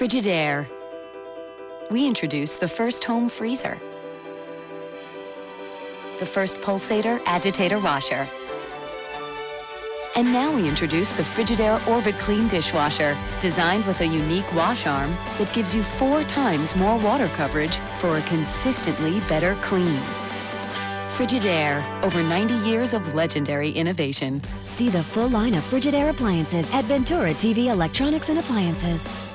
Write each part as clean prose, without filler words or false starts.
Frigidaire. We introduced the first home freezer, the first pulsator agitator washer, and now we introduce the Frigidaire Orbit Clean dishwasher, designed with a unique wash arm that gives you 4 times more water coverage for a consistently better clean. Frigidaire, over 90 years of legendary innovation. See the full line of Frigidaire appliances at Ventura TV Electronics and Appliances.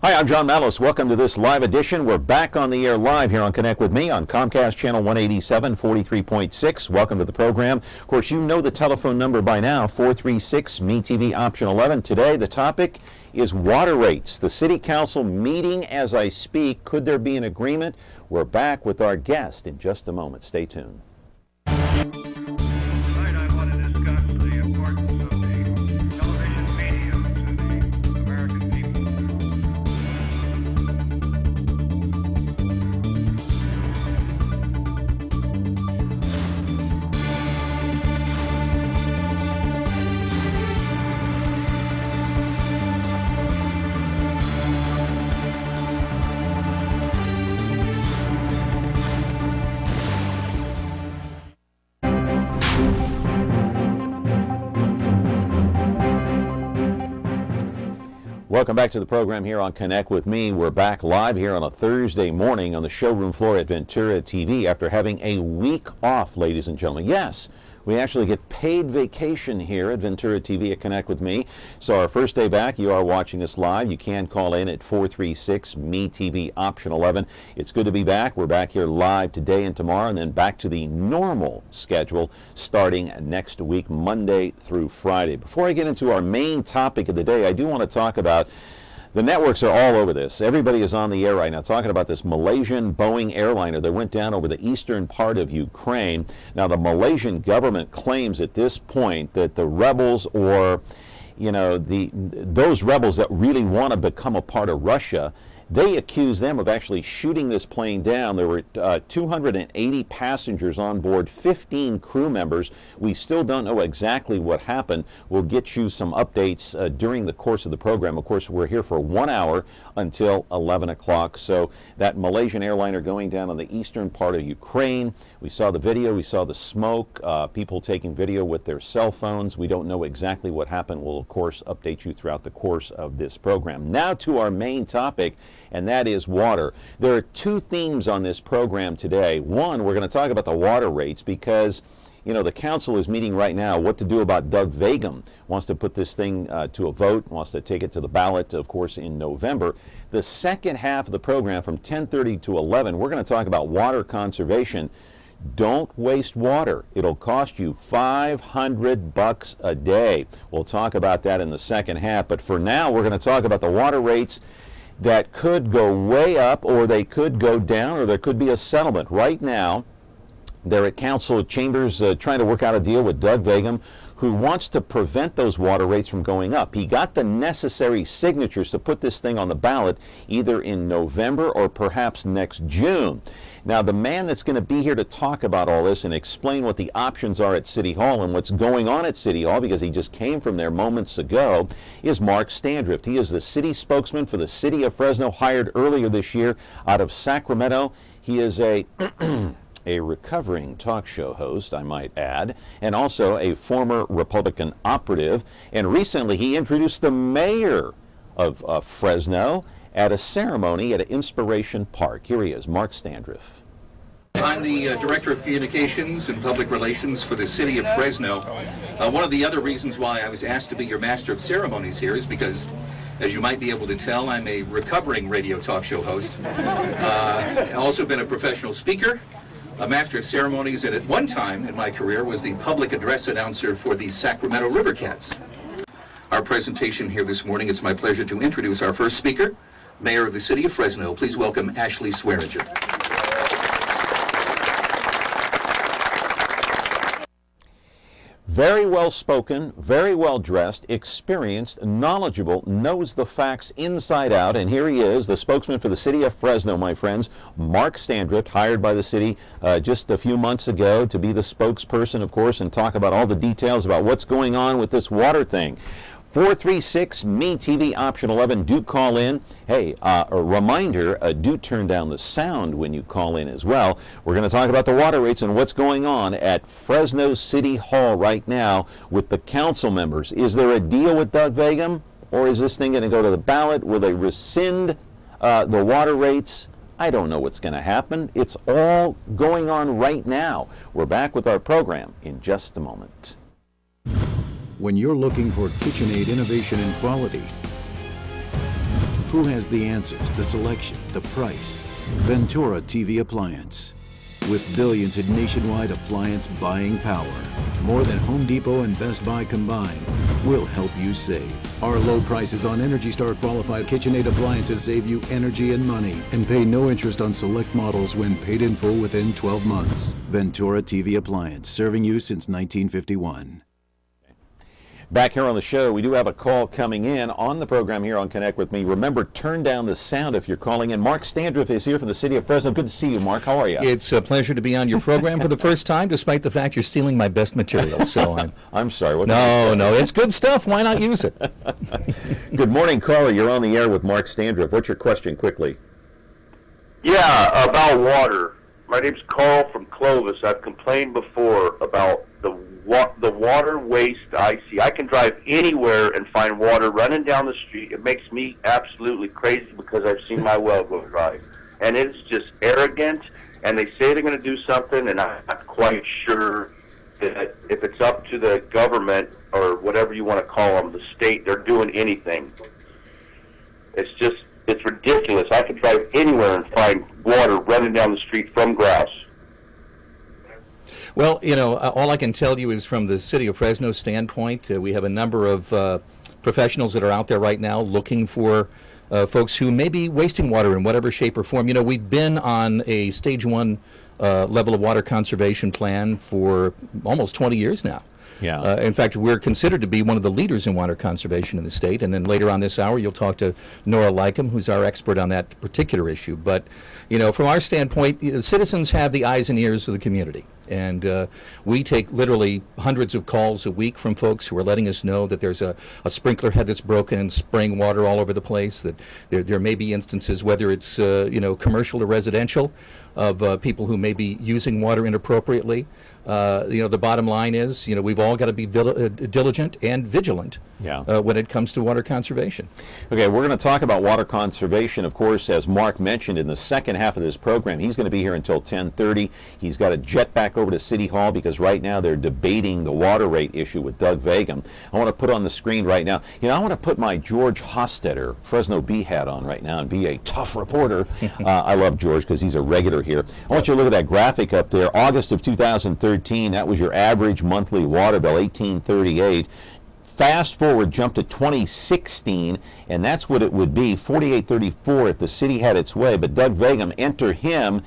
Hi, I'm John Mallos. Welcome to this live edition. We're back on the air live here on Connect With Me on Comcast Channel 187, 43.6. Welcome to the program. Of course, you know the telephone number by now, 436 MeTV option 11. Today, the topic is water rates. The City Council meeting as I speak. Could there be an agreement? We're back with our guest in just a moment. Stay tuned. Welcome back to the program here on Connect With Me. We're back live here on a Thursday morning on the showroom floor at Ventura TV after having a week off, ladies and gentlemen. Yes, we actually get paid vacation here at Ventura TV at Connect With Me. So our first day back, you are watching us live. You can call in at 436 MeTV option 11. It's good to be back. We're back here live today and tomorrow, and then back to the normal schedule starting next week, Monday through Friday. Before I get into our main topic of the day, I do want to talk about the networks are all over this. Everybody is on the air right now talking about this Malaysian Boeing airliner that went down over the eastern part of Ukraine. Now, the Malaysian government claims at this point that the rebels, or, you know, those rebels that really want to become a part of Russia, they accuse them of actually shooting this plane down. There were 280 passengers on board, 15 crew members. We still don't know exactly what happened. We'll get you some updates during the course of the program. Of course, we're here for 1 hour until 11 o'clock. So that Malaysian airliner going down on the eastern part of Ukraine. We saw the video. We saw the smoke. People taking video with their cell phones. We don't know exactly what happened. We'll, of course, update you throughout the course of this program. Now to our main topic, and that is water. There are 2 themes on this program today. One, we're going to talk about the water rates because, you know, the council is meeting right now what to do about Doug Vaikam. Wants to put this thing to a vote, wants to take it to the ballot, of course, in November. The second half of the program from 10:30 to 11, we're going to talk about water conservation. Don't waste water. It'll cost you $500 a day. We'll talk about that in the second half. But for now, we're going to talk about the water rates that could go way up, or they could go down, or there could be a settlement. Right now, they're at council chambers trying to work out a deal with Doug Vaikam, who wants to prevent those water rates from going up. He got the necessary signatures to put this thing on the ballot either in November or perhaps next June. Now, the man that's going to be here to talk about all this and explain what the options are at City Hall and what's going on at City Hall, because he just came from there moments ago, is Mark Standriff. He is the city spokesman for the city of Fresno, hired earlier this year out of Sacramento. He is a recovering talk show host, I might add, and also a former Republican operative. And recently he introduced the mayor of Fresno at a ceremony at Inspiration Park. Here he is, Mark Standriff. I'm the Director of Communications and Public Relations for the City of Fresno. One of the other reasons why I was asked to be your Master of Ceremonies here is because, as you might be able to tell, I'm a recovering radio talk show host. I've also been a professional speaker, a Master of Ceremonies, and at one time in my career was the public address announcer for the Sacramento River Cats. Our presentation here this morning, it's my pleasure to introduce our first speaker, Mayor of the City of Fresno. Please welcome Ashley Swearinger. Very well spoken, very well dressed, experienced, knowledgeable, knows the facts inside out, and here he is, the spokesman for the City of Fresno, my friends, Mark Standriff, hired by the city just a few months ago to be the spokesperson, of course, and talk about all the details about what's going on with this water thing. 436-MeTV, option 11. Do call in. Hey, a reminder, do turn down the sound when you call in as well. We're going to talk about the water rates and what's going on at Fresno City Hall right now with the council members. Is there a deal with Doug Begum, or is this thing going to go to the ballot? Will they rescind the water rates? I don't know what's going to happen. It's all going on right now. We're back with our program in just a moment. When you're looking for KitchenAid innovation and quality, who has the answers, the selection, the price? Ventura TV Appliance. With billions in nationwide appliance buying power, more than Home Depot and Best Buy combined, will help you save. Our low prices on Energy Star qualified KitchenAid appliances save you energy and money, and pay no interest on select models when paid in full within 12 months. Ventura TV Appliance, serving you since 1951. Back here on the show, we do have a call coming in on the program here on Connect With Me. Remember, turn down the sound if you're calling in. Mark Standriff is here from the city of Fresno. Good to see you, Mark. How are you? It's a pleasure to be on your program for the first time, despite the fact you're stealing my best material. So I'm sorry. What no, it's good stuff. Why not use it? Good morning, caller. You're on the air with Mark Standriff. What's your question, quickly? Yeah, about water. My name's Carl from Clovis. I've complained before about the water waste I see. I can drive anywhere and find water running down the street. It makes me absolutely crazy because I've seen my well go dry. And it's just arrogant, and they say they're going to do something, and I'm not quite sure that if it's up to the government or whatever you want to call them, the state, they're doing anything. It's ridiculous. I could drive anywhere and find water running down the street from grass. Well, all I can tell you is from the city of Fresno standpoint, we have a number of professionals that are out there right now looking for folks who may be wasting water in whatever shape or form. We've been on a stage 1 level of water conservation plan for almost 20 years now. Yeah. In fact, we're considered to be one of the leaders in water conservation in the state. And then later on this hour, you'll talk to Nora Laikam, who's our expert on that particular issue. But, from our standpoint, citizens have the eyes and ears of the community. And we take literally hundreds of calls a week from folks who are letting us know that there's a sprinkler head that's broken and spraying water all over the place, that there may be instances, whether it's commercial or residential, of people who may be using water inappropriately. The bottom line is, we've all got to be diligent and vigilant when it comes to water conservation. Okay, we're going to talk about water conservation, of course, as Mark mentioned, in the second half of this program. He's going to be here until 10:30. He's got to jet back over to City Hall because right now they're debating the water rate issue with Doug Begum. I want to put on the screen right now, I want to put my George Hostetter Fresno Bee hat on right now and be a tough reporter. I love George because he's a regular here. I want you to look at that graphic up there. August of 2013, that was your average monthly water bill, $18.38. Fast forward, jump to 2016, and that's what it would be, $48.34 if the city had its way. But Doug Begum, enter him,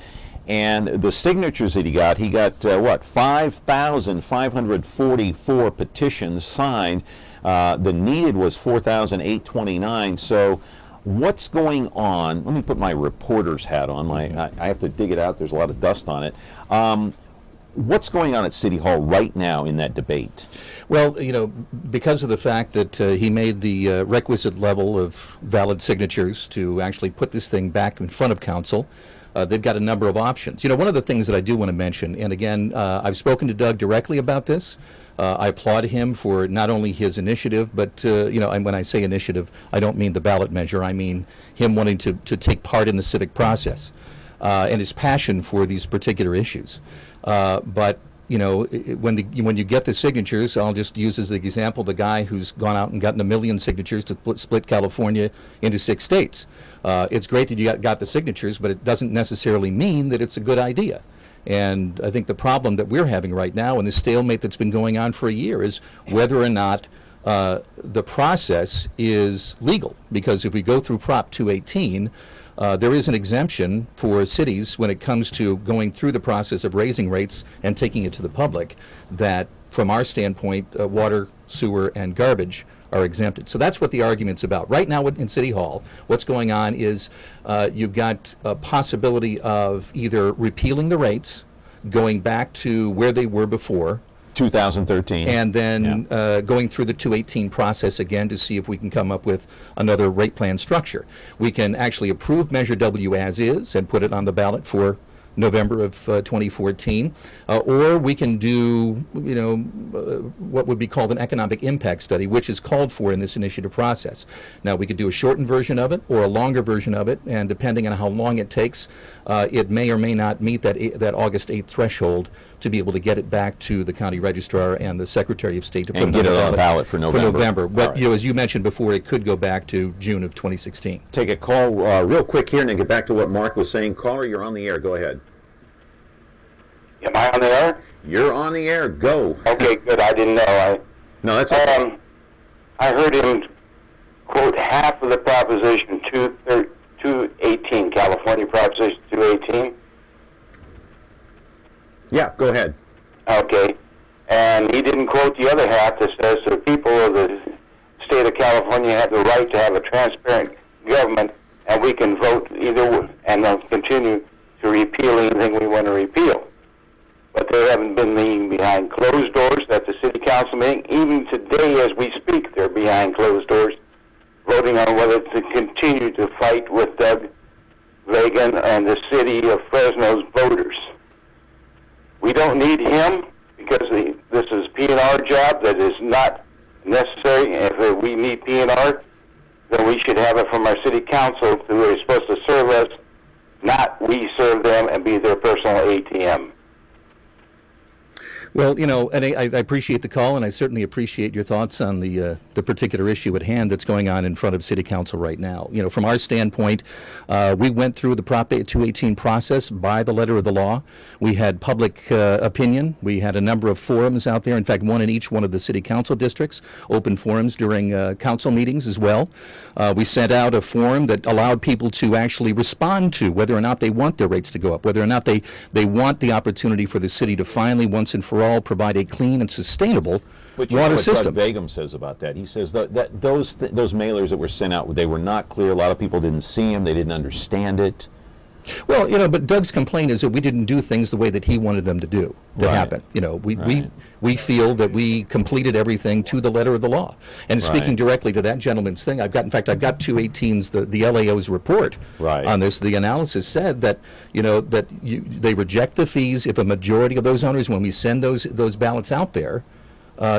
and the signatures that he got 5,544 petitions signed. The needed was 4,829. So what's going on? Let me put my reporter's hat on. I have to dig it out. There's a lot of dust on it. What's going on at City Hall right now in that debate? Well, because of the fact that he made the requisite level of valid signatures to actually put this thing back in front of council, they've got a number of options. One of the things that I do want to mention, and again, I've spoken to Doug directly about this. I applaud him for not only his initiative, but, and when I say initiative, I don't mean the ballot measure. I mean him wanting to take part in the civic process and his passion for these particular issues. But when you get the signatures, I'll just use as the example the guy who's gone out and gotten 1 million signatures to split California into 6 states. It's great that you got the signatures, but it doesn't necessarily mean that it's a good idea. And I think the problem that we're having right now, and the stalemate that's been going on for a year, is whether or not the process is legal. Because if we go through Prop 218, there is an exemption for cities when it comes to going through the process of raising rates and taking it to the public, that from our standpoint, water, sewer, and garbage are exempted. So that's what the argument's about. Right now in City Hall, what's going on is you've got a possibility of either repealing the rates, going back to where they were before, 2013. And then going through the 218 process again to see if we can come up with another rate plan structure. We can actually approve Measure W as is and put it on the ballot for November of 2014, or we can do, what would be called an economic impact study, which is called for in this initiative process. Now, we could do a shortened version of it or a longer version of it, and depending on how long it takes, it may or may not meet that August 8th threshold to be able to get it back to the county registrar and the Secretary of State to put it on the ballot for November. But right. As you mentioned before, it could go back to June of 2016. Take a call real quick here and then get back to what Mark was saying. Caller, you're on the air. Go ahead. Am I on the air? You're on the air. Go. Okay, good. I didn't know. No, that's okay. I heard him quote half of the Proposition 218, California Proposition 218. Yeah, go ahead. Okay. And he didn't quote the other half that says the people of the state of California have the right to have a transparent government, and we can vote either and they'll continue to repeal anything we want to repeal. But they haven't been meeting behind closed doors at the city council meeting. Even today, as we speak, they're behind closed doors, voting on whether to continue to fight with Doug Vagan and the city of Fresno's voters. We don't need him because this is P&R job that is not necessary. If we need P&R, then we should have it from our city council who is supposed to serve us, not we serve them and be their personal ATM. Well, and I appreciate the call, and I certainly appreciate your thoughts on the particular issue at hand that's going on in front of City Council right now. From our standpoint, we went through the Prop 218 process by the letter of the law. We had public opinion. We had a number of forums out there, in fact, one in each one of the City Council districts, open forums during council meetings as well. We sent out a form that allowed people to actually respond to whether or not they want their rates to go up, whether or not they want the opportunity for the city to finally, once and for all, provide a clean and sustainable water system. What Doug Vagan says about that. He says that those mailers that were sent out, they were not clear. A lot of people didn't see them. They didn't understand it. Well, but Doug's complaint is that we didn't do things the way that he wanted them to happen. We feel that we completed everything to the letter of the law. And speaking directly to that gentleman's thing, I've got 218's the LAO's report on this. The analysis said that they reject the fees if a majority of those owners, when we send those ballots out there,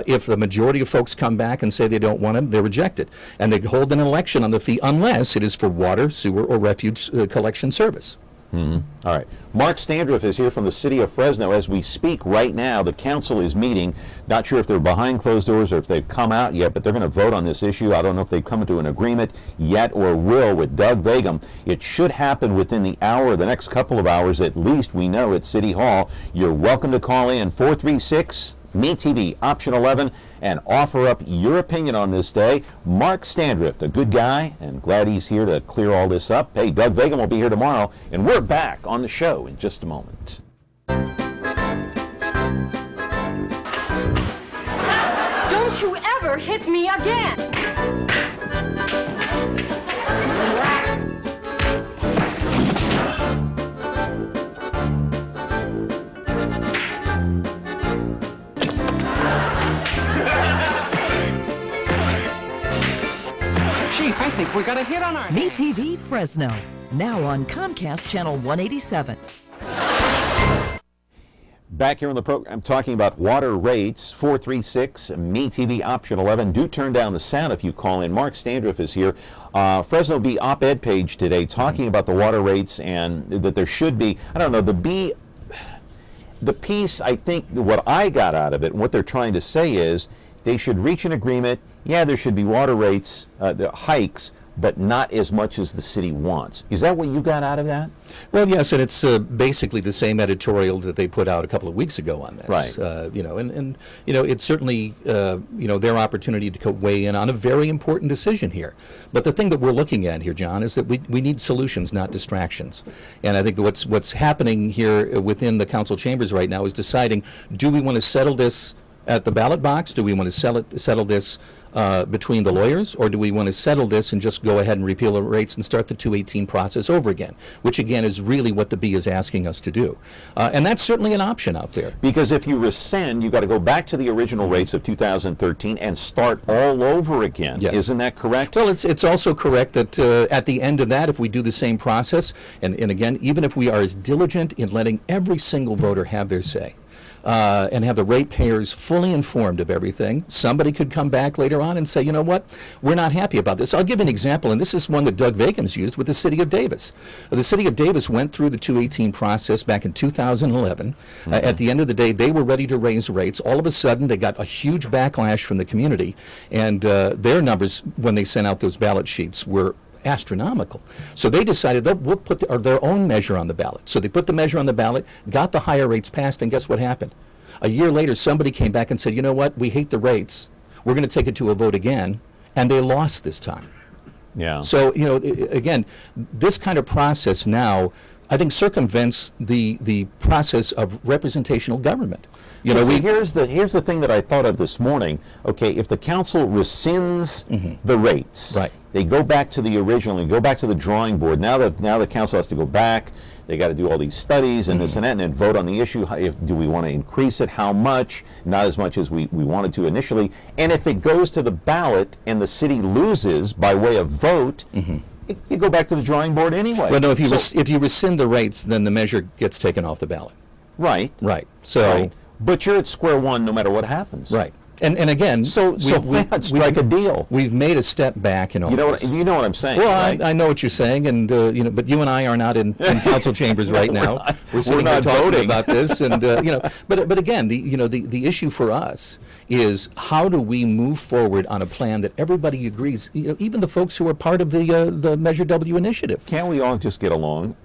if the majority of folks come back and say they don't want them, they're rejected. And they hold an election on the fee unless it is for water, sewer, or refuse collection service. Mm-hmm. All right. Mark Standriff is here from the city of Fresno. As we speak right now, the council is meeting. Not sure if they're behind closed doors or if they've come out yet, but they're going to vote on this issue. I don't know if they've come to an agreement yet or will with Doug Vagan. It should happen within the hour, the next couple of hours at least, we know, at City Hall. You're welcome to call in 436 MeTV, option 11, and offer up your opinion on this day. Mark Standriff, a good guy, and glad he's here to clear all this up. Hey, Doug Vagan will be here tomorrow, and we're back on the show in just a moment. Don't you ever hit me again! I think we got a hit on our MeTV Fresno, now on Comcast Channel 187. Back here on the program talking about water rates, 436 MeTV option 11. Do turn down the sound if you call in. Mark Standriff is here. Fresno Bee op-ed page today talking about the water rates and that there should be, I don't know, the piece, I think what I got out of it and what they're trying to say is they should reach an agreement. Yeah, there should be water rates, the hikes, but not as much as the city wants. Is that what you got out of that? Well, yes, and it's basically the same editorial that they put out a couple of weeks ago on this. Right. It's certainly their opportunity to weigh in on a very important decision here. But the thing that we're looking at here, John, is that we need solutions, not distractions. And I think that what's happening here within the council chambers right now is deciding, do we want to settle this at the ballot box? Do we want to settle this between the lawyers, or do we want to settle this and just go ahead and repeal the rates and start the 218 process over again, which again is really what the B is asking us to do. And that's certainly an option out there. Because if you rescind, you've got to go back to the original rates of 2013 and start all over again. Yes. Isn't that correct? Well, it's also correct that at the end of that, if we do the same process, and again, even if we are as diligent in letting every single voter have their say, and have the ratepayers fully informed of everything, somebody could come back later on and say, you know what, we're not happy about this. I'll give an example, and this is one that Doug Vacan's used with the City of Davis. The City of Davis went through the 218 process back in 2011. At the end of the day, they were ready to raise rates. All of a sudden, they got a huge backlash from the community, and their numbers, when they sent out those ballot sheets, were astronomical. So they decided that we'll put their own measure on the ballot. So they put the measure on the ballot, got the higher rates passed, and guess what happened? A year later, somebody came back and said, you know what, we hate the rates. We're going to take it to a vote again, and they lost this time. Yeah. So, you know, again, this kind of process now, I think, circumvents the process of representational government. You know, here's the thing that I thought of this morning. Okay, if the council rescinds the rates, right, they go back to the original, and go back to the drawing board. Now the council has to go back. They got to do all these studies and this and that, and then vote on the issue. Do we want to increase it? How much? Not as much as we wanted to initially. And if it goes to the ballot and the city loses by way of vote, you go back to the drawing board anyway. Well, no, if you rescind the rates, then the measure gets taken off the ballot. Right. Right. So. Right. But you're at square one no matter what happens. Right. And again, we strike a deal. We've made a step back in all this. You know what I'm saying. Well, right? I know what you're saying, and you know, but you and I are not in council chambers right now. We're sitting here talking about this, and you know, but again, the issue for us is how do we move forward on a plan that everybody agrees, you know, even the folks who are part of the Measure W initiative. Can't we all just get along?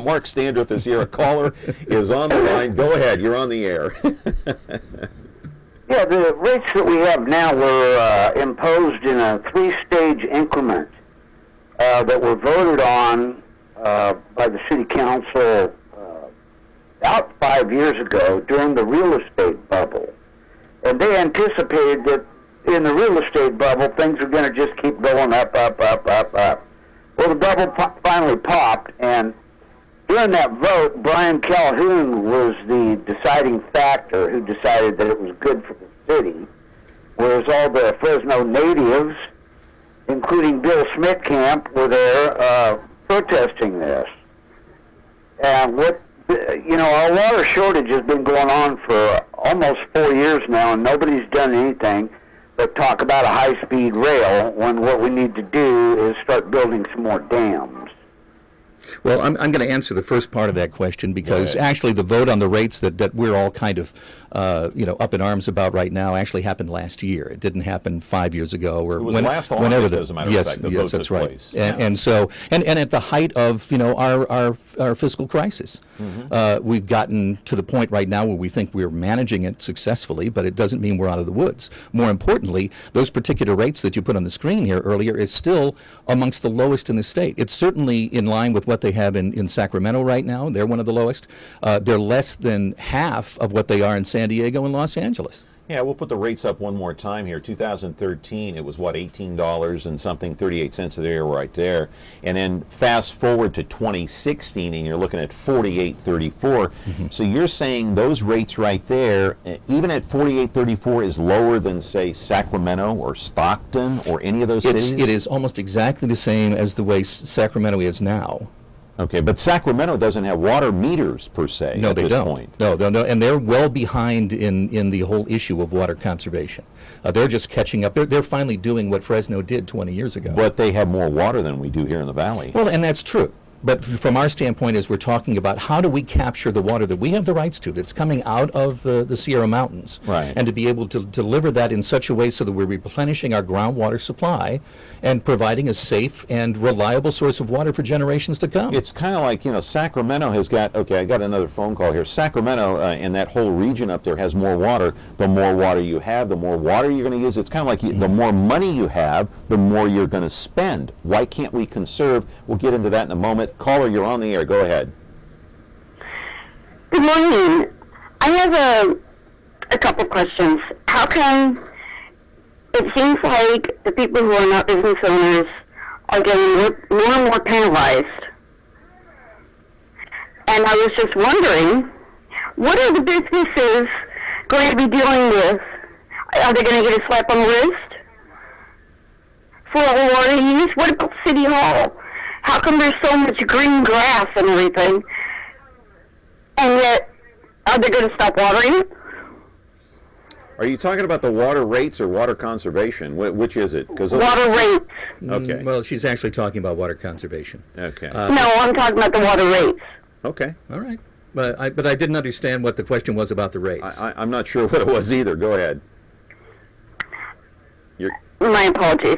Mark Standriff is here. A caller is on the line. Go ahead. You're on the air. Yeah, the rates that we have now were imposed in a three-stage increment that were voted on by the city council about 5 years ago during the real estate bubble. And they anticipated that in the real estate bubble, things are going to just keep going up. Well, the bubble finally popped, and during that vote, Brian Calhoun was the deciding factor who decided that it was good for the city, whereas all the Fresno natives, including Bill Schmidtkamp, were there protesting this. And our water shortage has been going on for almost 4 years now, and nobody's done anything but talk about a high-speed rail when what we need to do is start building some more dams. Well, I'm going to answer the first part of that question because actually the vote on the rates that we're all kind of up in arms about right now actually happened last year. It didn't happen 5 years ago or whenever. As a matter of fact, the vote that's took right. place. And so at the height of our fiscal crisis, we've gotten to the point right now where we think we're managing it successfully, but it doesn't mean we're out of the woods. More importantly, those particular rates that you put on the screen here earlier is still amongst the lowest in the state. It's certainly in line with what they have in Sacramento right now. They're one of the lowest. They're less than half of what they are in San Diego and Los Angeles. Yeah, we'll put the rates up one more time here. 2013, it was $18 and something, 38 cents there, right there. And then fast forward to 2016, and you're looking at $48.34. So you're saying those rates right there, even at $48.34, is lower than, say, Sacramento or Stockton or any of those cities? It is almost exactly the same as the way Sacramento is now. Okay, but Sacramento doesn't have water meters per se No, at they this don't. point. No, and they're well behind in the whole issue of water conservation. They're just catching up. They're finally doing what Fresno did 20 years ago. But they have more water than we do here in the valley. Well, and that's true. But from our standpoint, as we're talking about how do we capture the water that we have the rights to, that's coming out of the Sierra Mountains, right, and to be able to deliver that in such a way so that we're replenishing our groundwater supply and providing a safe and reliable source of water for generations to come. It's kind of like, Sacramento has got, I got another phone call here. Sacramento and that whole region up there has more water. The more water you have, the more water you're going to use. It's kind of like the more money you have, the more you're going to spend. Why can't we conserve? We'll get into that in a moment. Caller, you're on the air. Go ahead. Good morning. I have a couple questions. how come it seems like the people who are not business owners are getting more and more penalized? And I was just wondering, what are the businesses going to be dealing with? Are they going to get a slap on the wrist for all the water use? What about City Hall? How come there's so much green grass and everything, and yet are they going to stop watering it? Are you talking about the water rates or water conservation? Which is it? Water rates. Okay. Well, she's actually talking about water conservation. Okay. No, I'm talking about the water rates. Okay. All right. But I didn't understand what the question was about the rates. I'm not sure what it was either. Go ahead. My apologies.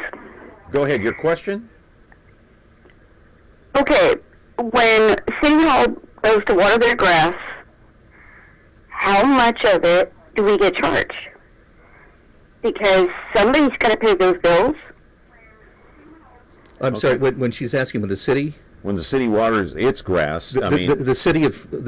Go ahead. Your question? Okay. When City Hall goes to water their grass, how much of it do we get charged? Because somebody's going to pay those bills. I'm sorry. When she's asking, when the city waters its grass, the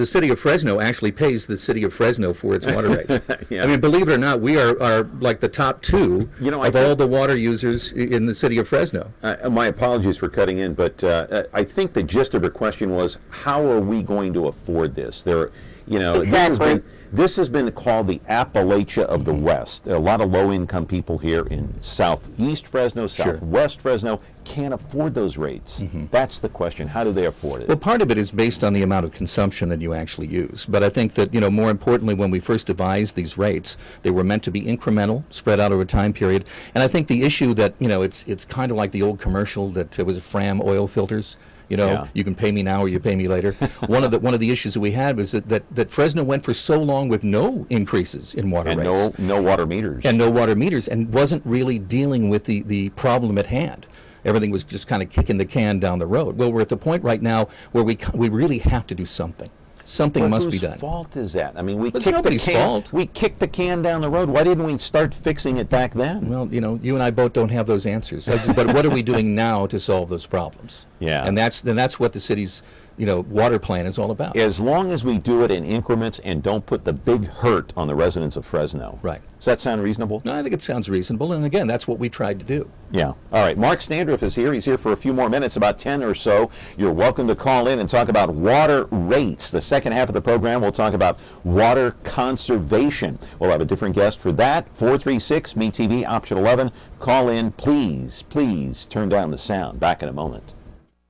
city of Fresno actually pays the city of Fresno for its water rates. Yeah. I mean, believe it or not, we are like the top two of all the water users in the city of Fresno. My apologies for cutting in, but I think the gist of her question was, how are we going to afford this? Exactly. This has been called the Appalachia of the West. There are a lot of low-income people here in southeast Fresno, southwest Fresno, can't afford those rates. Mm-hmm. That's the question. How do they afford it? Well, part of it is based on the amount of consumption that you actually use. But I think that, more importantly, when we first devised these rates, they were meant to be incremental, spread out over a time period. And I think the issue that, it's kind of like the old commercial that was Fram oil filters. You can pay me now or you pay me later. One of the issues that we had was that Fresno went for so long with no increases in water rates. And no water meters. And no water meters, and wasn't really dealing with the problem at hand. Everything was just kind of kicking the can down the road. Well, we're at the point right now where we really have to do something. Something must be done. Whose fault is that? I mean, it's nobody's fault. We kicked the can down the road. Why didn't we start fixing it back then? Well, you and I both don't have those answers. But what are we doing now to solve those problems? Yeah. And that's what the city's water plan is all about. As long as we do it in increments and don't put the big hurt on the residents of Fresno. Right. Does that sound reasonable? No, I think it sounds reasonable. And again, that's what we tried to do. Yeah. All right. Mark Standriff is here. He's here for a few more minutes, about 10 or so. You're welcome to call in and talk about water rates. The second half of the program, we'll talk about water conservation. We'll have a different guest for that. 436 MeTV, option 11. Call in. Please turn down the sound. Back in a moment.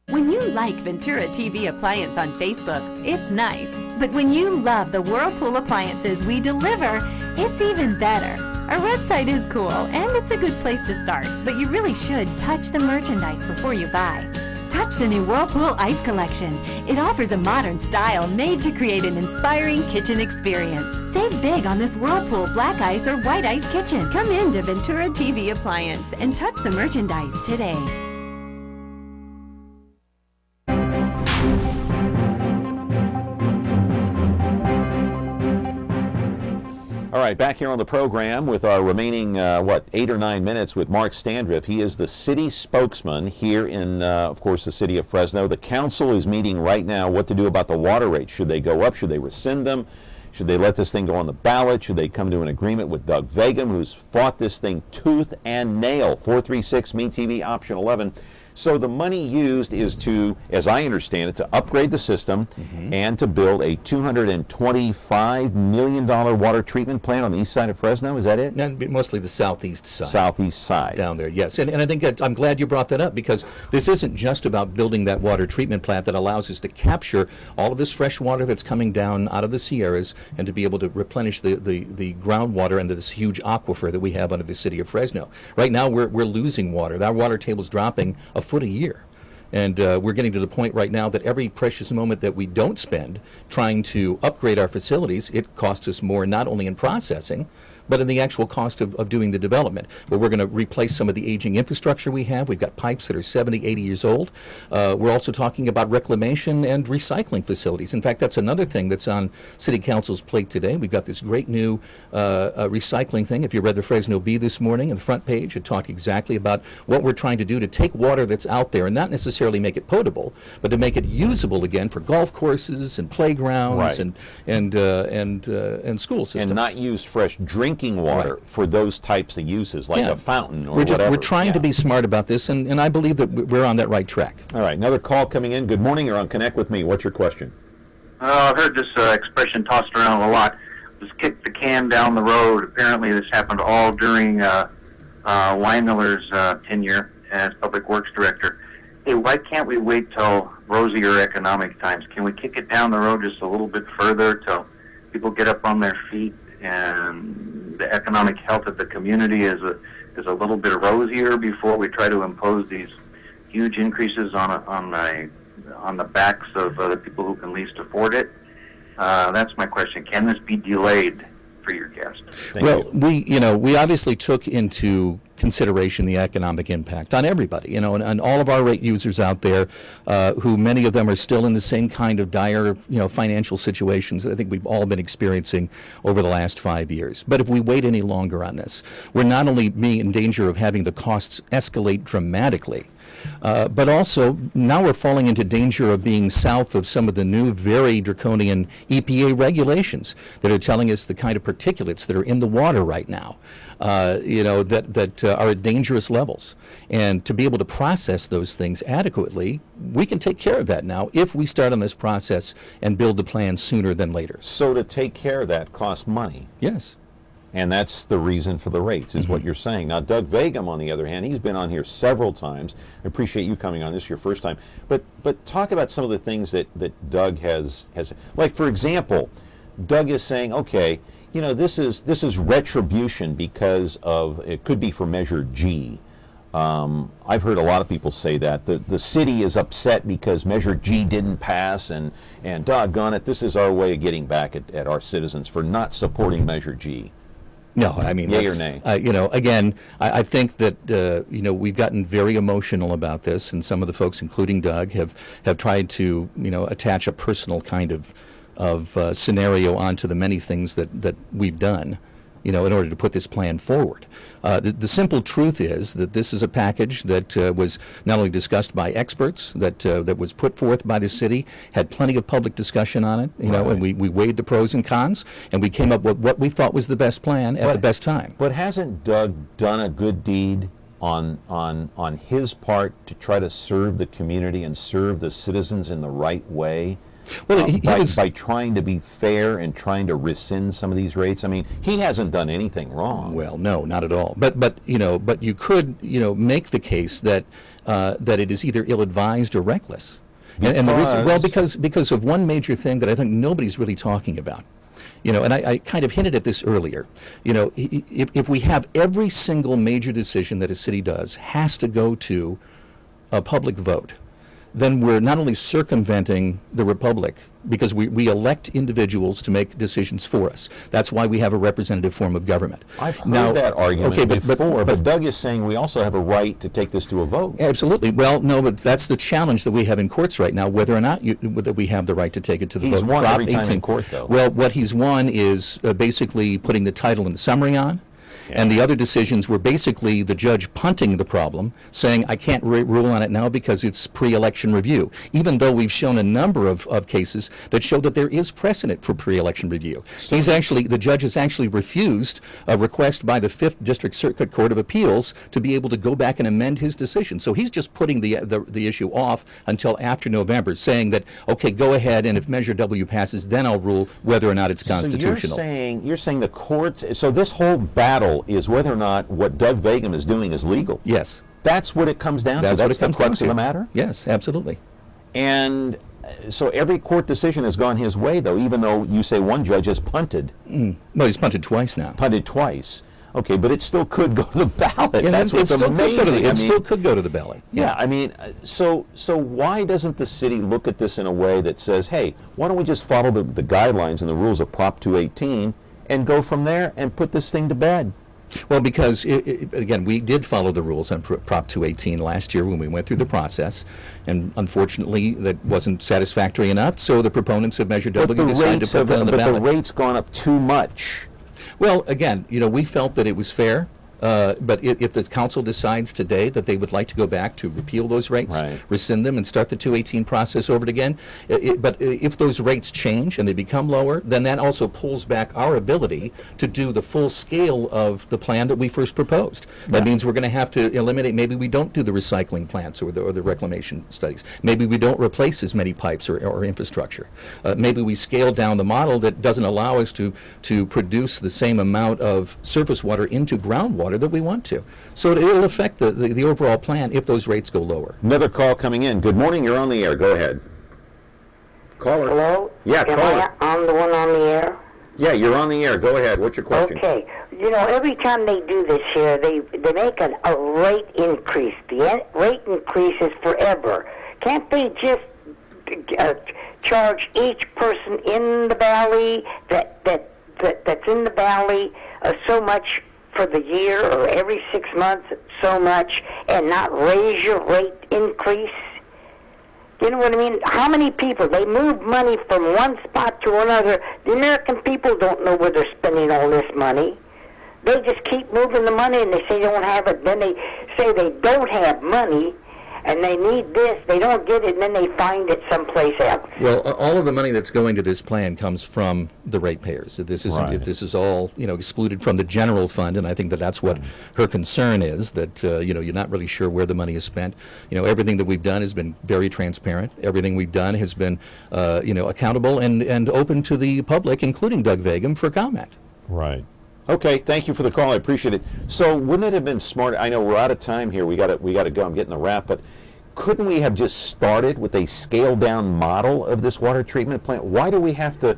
When you like Ventura TV Appliance on Facebook, it's nice. But when you love the Whirlpool appliances we deliver, it's even better. Our website is cool, and it's a good place to start. But you really should touch the merchandise before you buy. Touch the new Whirlpool Ice Collection. It offers a modern style made to create an inspiring kitchen experience. Save big on this Whirlpool Black Ice or White Ice kitchen. Come in to Ventura TV Appliance and touch the merchandise today. All right, back here on the program with our remaining, 8 or 9 minutes with Mark Standriff. He is the city spokesman here in, of course, the city of Fresno. The council is meeting right now what to do about the water rates. Should they go up? Should they rescind them? Should they let this thing go on the ballot? Should they come to an agreement with Doug Vagum, who's fought this thing tooth and nail? 436 MeTV, option 11. So the money used is to, as I understand it, to upgrade the system and to build a $225 million water treatment plant on the east side of Fresno. Is that it? And mostly the southeast side. Southeast side. Down there, yes. And I think I'm glad you brought that up, because this isn't just about building that water treatment plant that allows us to capture all of this fresh water that's coming down out of the Sierras and to be able to replenish the groundwater and this huge aquifer that we have under the city of Fresno. Right now we're losing water. Our water table's dropping a foot a year. And we're getting to the point right now that every precious moment that we don't spend trying to upgrade our facilities, it costs us more, not only in processing, but in the actual cost of doing the development. But we're going to replace some of the aging infrastructure we have. We've got pipes that are 70, 80 years old. We're also talking about reclamation and recycling facilities. In fact, that's another thing that's on City Council's plate today. We've got this great new recycling thing. If you read the Fresno Bee this morning on the front page, it talked exactly about what we're trying to do to take water that's out there and not necessarily make it potable, but to make it usable again for golf courses and playgrounds and school systems. And not use fresh drinking drinking water for those types of uses, like a fountain or whatever. We're trying to be smart about this, and I believe that we're on that right track. All right, another call coming in. Good morning, you're on Connect with Me. What's your question? I've heard this expression tossed around a lot. Just kick the can down the road. Apparently this happened all during Weinmiller's tenure as Public Works Director. Hey, why can't we wait till rosier economic times? Can we kick it down the road just a little bit further till people get up on their feet and the economic health of the community is a little bit rosier before we try to impose these huge increases on the backs of the people who can least afford it? That's my question. Can this be delayed for your guest? We obviously took into consideration the economic impact on everybody, and all of our rate users out there, who many of them are still in the same kind of dire, financial situations that I think we've all been experiencing over the last 5 years. But if we wait any longer on this, we're not only in danger of having the costs escalate dramatically, but also now we're falling into danger of being south of some of the new, very draconian EPA regulations that are telling us the kind of particulates that are in the water right now, that are at dangerous levels. And to be able to process those things adequately, we can take care of that now if we start on this process and build the plan sooner than later. So to take care of that costs money. Yes. And that's the reason for the rates, is what you're saying. Now, Doug Vaikam, on the other hand, he's been on here several times. I appreciate you coming on. This is your first time. But talk about some of the things that Doug has. Like, for example, Doug is saying, okay, this is retribution because of, it could be for Measure G. I've heard a lot of people say that. The city is upset because Measure G didn't pass, and doggone it, this is our way of getting back at our citizens for not supporting Measure G. No, I mean, yay or nay? Again, I think that we've gotten very emotional about this, and some of the folks, including Doug, have tried to attach a personal kind of scenario onto the many things that we've done, in order to put this plan forward. The simple truth is that this is a package that was not only discussed by experts, that was put forth by the city, had plenty of public discussion on it, and we weighed the pros and cons, and we came up with what we thought was the best plan at the best time. But hasn't Doug done a good deed on his part to try to serve the community and serve the citizens in the right way? Well, by trying to be fair and trying to rescind some of these rates. I mean, he hasn't done anything wrong. Well, no, not at all. But you could make the case that it is either ill-advised or reckless. And the reason, because of one major thing that I think nobody's really talking about. And I kind of hinted at this earlier. If we have every single major decision that a city does has to go to a public vote, then we're not only circumventing the republic, because we elect individuals to make decisions for us. That's why we have a representative form of government. I've heard that argument before, but Doug is saying we also have a right to take this to a vote. Absolutely. Well, no, but that's the challenge that we have in courts right now, whether or not that we have the right to take it to the vote. He's won every time in court, though. Well, what he's won is basically putting the title and summary on. And the other decisions were basically the judge punting the problem, saying, I can't rule on it now because it's pre-election review, even though we've shown a number of cases that show that there is precedent for pre-election review. The judge has actually refused a request by the 5th District Circuit Court of Appeals to be able to go back and amend his decision. So he's just putting the issue off until after November, saying that, okay, go ahead, and if Measure W passes, then I'll rule whether or not it's constitutional. So you're saying the courts, so this whole battle is whether or not what Doug Vaikam is doing is legal. Yes. That's what it comes down to. That's the crux of the matter? Yes, absolutely. And so every court decision has gone his way, though, even though you say one judge has punted. Well, he's punted twice now. Punted twice. Okay, but it still could go to the ballot. That's what's amazing. It still could go to the ballot. Yeah, I mean, so why doesn't the city look at this in a way that says, hey, why don't we just follow the guidelines and the rules of Prop 218 and go from there and put this thing to bed? Well, because, again, we did follow the rules on Prop 218 last year when we went through the process, and unfortunately that wasn't satisfactory enough, so the proponents of Measure W decided to put that on the ballot. But the rate's gone up too much. Well, again, we felt that it was fair But if the council decides today that they would like to go back to repeal those rates, rescind them, and start the 218 process over again, but if those rates change and they become lower, then that also pulls back our ability to do the full scale of the plan that we first proposed. That means we're going to have to eliminate, maybe we don't do the recycling plants or the reclamation studies. Maybe we don't replace as many pipes or infrastructure. Maybe we scale down the model that doesn't allow us to produce the same amount of surface water into groundwater that we want to. So it'll affect the overall plan if those rates go lower. Another call coming in. Good morning, you're on the air. Go ahead. Caller. Hello? Yeah, caller. I'm the one on the air? Yeah, you're on the air. Go ahead. What's your question? Okay. You know, every time they do this here, they make a rate increase. The rate increase is forever. Can't they just charge each person in the valley that's in the valley so much for the year, or every 6 months so much, and not raise your rate increase? You know what I mean? How many people, they move money from one spot to another. The American people don't know where they're spending all this money. They just keep moving the money, and they say they don't have it. Then they say they don't have money, and they need this. They don't get it, and then they find it someplace else. Well, all of the money that's going to this plan comes from the ratepayers. This isn't. This is all excluded from the general fund, and I think that's what her concern is. That you're not really sure where the money is spent. Everything that we've done has been very transparent. Everything we've done has been accountable and open to the public, including Doug Vagum, for comment. Right. Okay, thank you for the call. I appreciate it. So, wouldn't it have been smart? I know we're out of time here. We got to go. I'm getting the wrap, but couldn't we have just started with a scaled down model of this water treatment plant? Why do we have to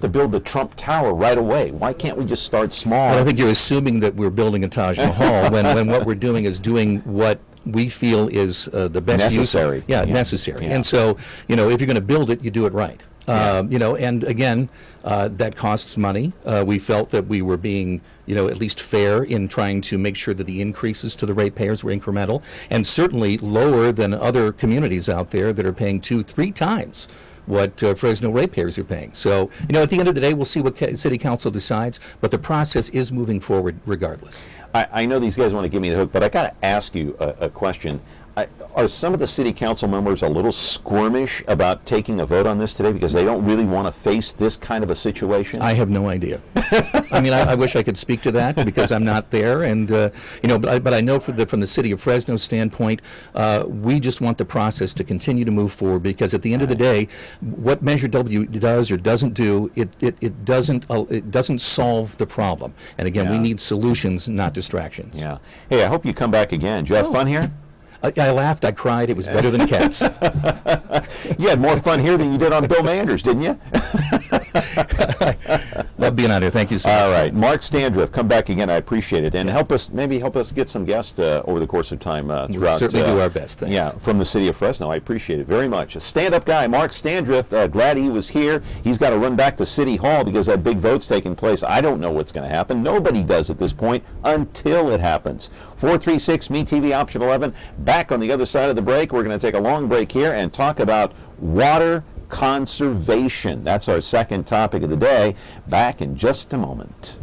build the Trump Tower right away? Why can't we just start small? Well, I think you're assuming that we're building a Taj Mahal when what we're doing is doing what we feel is the best necessary. Use. Necessary. Yeah. And so, if you're going to build it, you do it right. And again, that costs money. We felt that we were being, at least fair in trying to make sure that the increases to the ratepayers were incremental, and certainly lower than other communities out there that are paying 2-3 times what Fresno ratepayers are paying. So, at the end of the day, we'll see what City Council decides, but the process is moving forward regardless. I know these guys want to give me the hook, but I got to ask you a question. Are some of the City Council members a little squirmish about taking a vote on this today because they don't really want to face this kind of a situation? I have no idea. I mean, I wish I could speak to that because I'm not there, and but I know from the City of Fresno standpoint, we just want the process to continue to move forward, because at the end of the day, what Measure W does or doesn't do, it doesn't solve the problem. And again, we need solutions, not distractions. Yeah. Hey, I hope you come back again. Did you have fun here? I laughed, I cried, it was better than Cats. You had more fun here than you did on Bill Manders, didn't you? Love being on here, thank you so much. All right, Mark Standriff, come back again, I appreciate it. And help us get some guests over the course of time throughout. We'll certainly do our best, thanks. Yeah, from the City of Fresno, I appreciate it very much. A stand-up guy, Mark Standriff, glad he was here. He's got to run back to City Hall because that big vote's taking place. I don't know what's going to happen. Nobody does at this point until it happens. 436 MeTV option 11. Back on the other side of the break. We're going to take a long break here and talk about water conservation. That's our second topic of the day. Back in just a moment.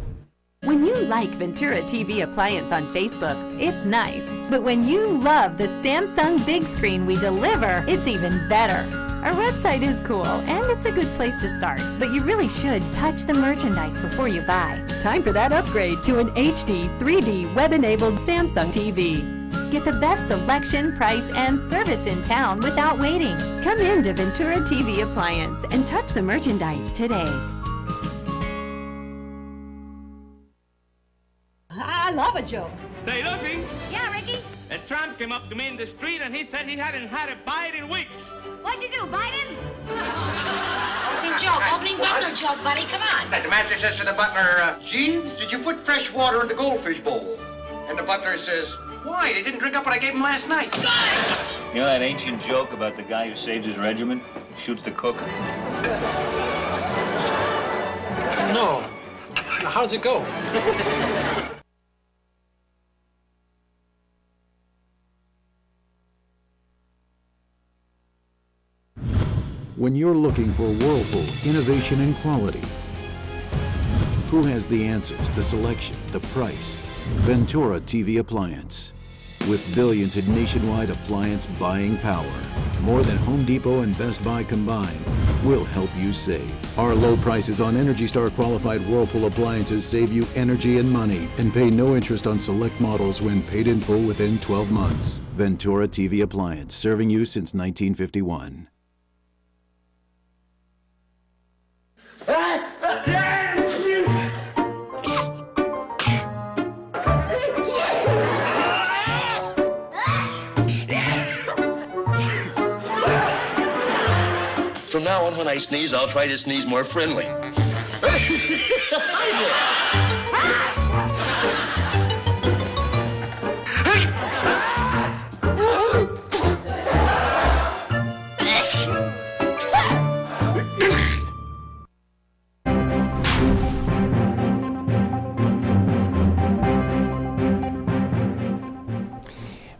When you like Ventura TV Appliance on Facebook, it's nice. But when you love the Samsung big screen we deliver, it's even better. Our website is cool, and it's a good place to start. But you really should touch the merchandise before you buy. Time for that upgrade to an HD 3D web-enabled Samsung TV. Get the best selection, price, and service in town without waiting. Come in to Ventura TV Appliance and touch the merchandise today. I love a joke. Say, Lucy. Yeah, Ricky? A tramp came up to me in the street and he said he hadn't had a bite in weeks. What'd you do, bite him? Opening butler joke, buddy, come on. The master says to the butler, Jeeves, did you put fresh water in the goldfish bowl? And the butler says, why? They didn't drink up what I gave them last night. You know that ancient joke about the guy who saves his regiment, shoots the cook? No. How does it go? When you're looking for Whirlpool innovation and quality, Who has the answers, the selection, the price? Ventura TV Appliance. With billions in nationwide appliance buying power, more than Home Depot and Best Buy combined, we'll help you save. Our low prices on Energy Star qualified Whirlpool appliances save you energy and money and pay no interest on select models when paid in full within 12 months. Ventura TV Appliance, serving you since 1951. From now on, when I sneeze, I'll try to sneeze more friendly.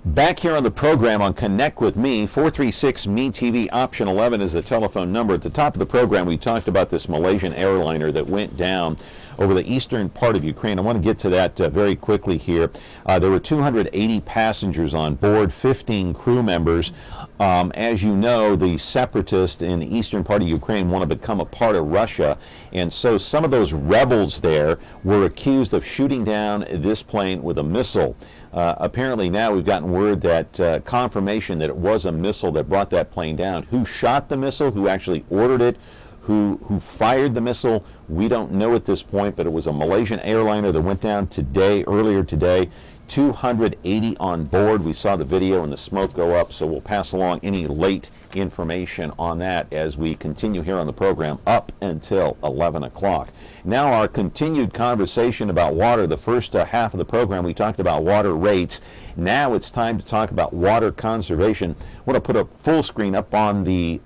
Back here on the program on Connect with Me, 436-MeTV, option 11 is the telephone number. At the top of the program, we talked about this Malaysian airliner that went down over the eastern part of Ukraine. I want to get to that very quickly here. There were 280 passengers on board, 15 crew members. As you know, the separatists in the eastern part of Ukraine want to become a part of Russia, and so some of those rebels there were accused of shooting down this plane with a missile. Apparently now we've gotten word that confirmation that it was a missile that brought that plane down. Who shot the missile, who actually ordered it, who fired the missile, we don't know at this point, but it was a Malaysian airliner that went down earlier today. 280 on board. We saw the video and the smoke go up, so we'll pass along any late information on that as we continue here on the program up until 11 o'clock. Now our continued conversation about water. The first half of the program we talked about water rates. Now it's time to talk about water conservation. I want to put a full screen up on the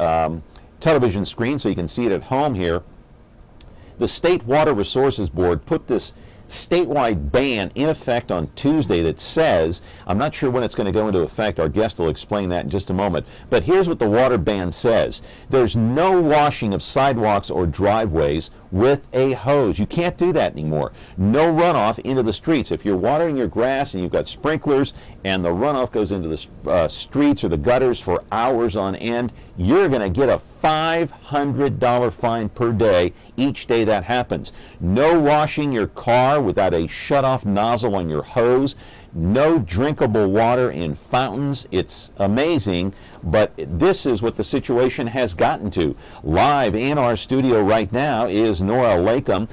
television screen so you can see it at home here. The State Water Resources Board put this statewide ban in effect on Tuesday that says, I'm not sure when it's going to go into effect, our guest will explain that in just a moment, but here's what the water ban says. There's no washing of sidewalks or driveways with a hose. You can't do that anymore. No runoff into the streets. If you're watering your grass and you've got sprinklers and the runoff goes into the streets or the gutters for hours on end, you're going to get a $500 fine per day each day that happens. No washing your car without a shut-off nozzle on your hose. No drinkable water in fountains. It's amazing, but this is what the situation has gotten to. Live in our studio right now is Nora Laikam.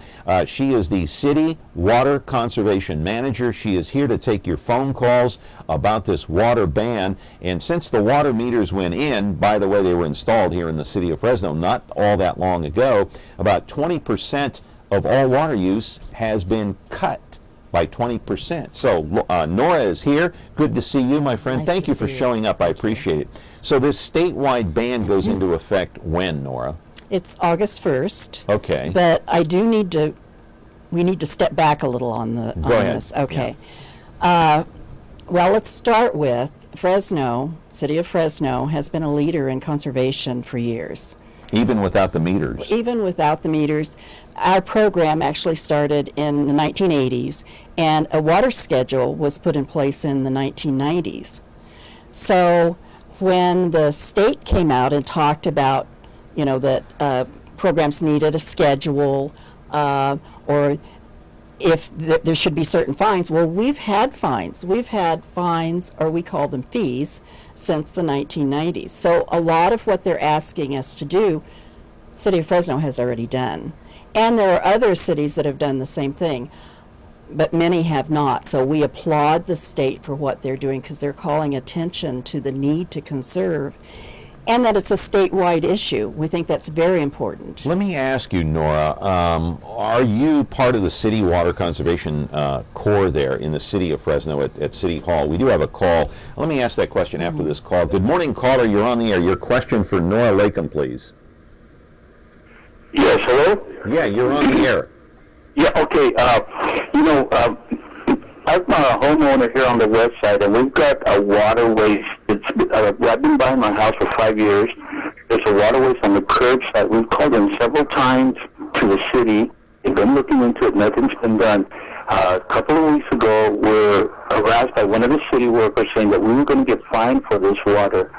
She is the City Water Conservation Manager. She is here to take your phone calls about this water ban. And since the water meters went in, by the way, they were installed here in the city of Fresno not all that long ago, about 20% of all water use has been cut by 20%. So Nora is here. Good to see you, my friend. Thank you for showing up. I appreciate it. So this statewide ban goes into effect when, Nora? It's August 1st. Okay. But we need to step back a little on this. Okay. Yeah. Well, let's start with Fresno. City of Fresno has been a leader in conservation for years. Even without the meters? Even without the meters. Our program actually started in the 1980s, and a water schedule was put in place in the 1990s. So when the state came out and talked about, that programs needed a schedule, or if there should be certain fines, well, we've had fines. We've had fines, or we call them fees, since the 1990s. So a lot of what they're asking us to do, City of Fresno has already done. And there are other cities that have done the same thing, but many have not. So we applaud the state for what they're doing, because they're calling attention to the need to conserve, and that it's a statewide issue. We think that's very important. Let me ask you, Nora, are you part of the City Water Conservation Corps there in the city of Fresno at City Hall? We do have a call. Let me ask that question after this call. Good morning, caller. You're on the air. Your question for Nora Laikam, please. Yes, hello? Yeah, you're on the air. Yeah, okay. I'm a homeowner here on the west side, and we've got a water waste. I've been buying my house for 5 years. There's a water waste on the curbside. We've called in several times to the city. They've been looking into it. Nothing's been done. A couple of weeks ago, we were harassed by one of the city workers saying that we were going to get fined for this water.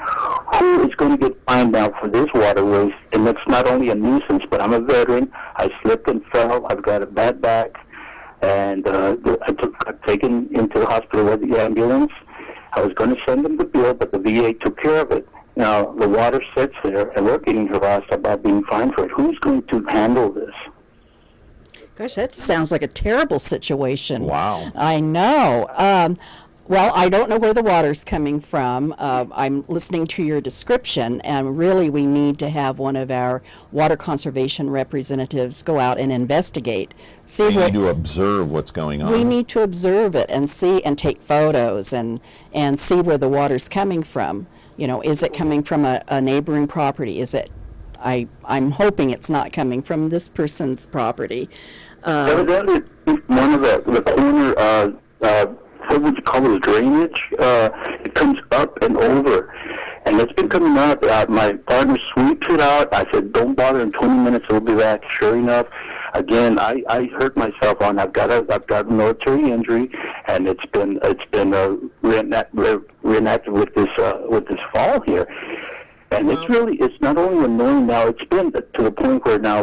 Who is going to get fined now for this water waste? And it's not only a nuisance, but I'm a veteran. I slipped and fell. I've got a bad back. And I got taken into the hospital with the ambulance. I was going to send them the bill, but the VA took care of it. Now, the water sits there, and we're getting harassed about being fined for it. Who's going to handle this? Gosh, that sounds like a terrible situation. Wow. I know. Well, I don't know where the water's coming from. I'm listening to your description, and really we need to have one of our water conservation representatives go out and investigate. We need to observe what's going on. We need to observe it and see and take photos and see where the water's coming from. You know, is it coming from a neighboring property? Is it? I'm hoping it's not coming from this person's property. Evidently, one of the corner, what would you call it, drainage? It comes up and over. And it's been coming out. My partner sweeps it out. I said, don't bother, in 20 minutes it'll be back. Sure enough, again, I hurt myself on. I've got a military injury, and it's been reenacted with this fall here. And it's not only annoying now, it's been to the point where now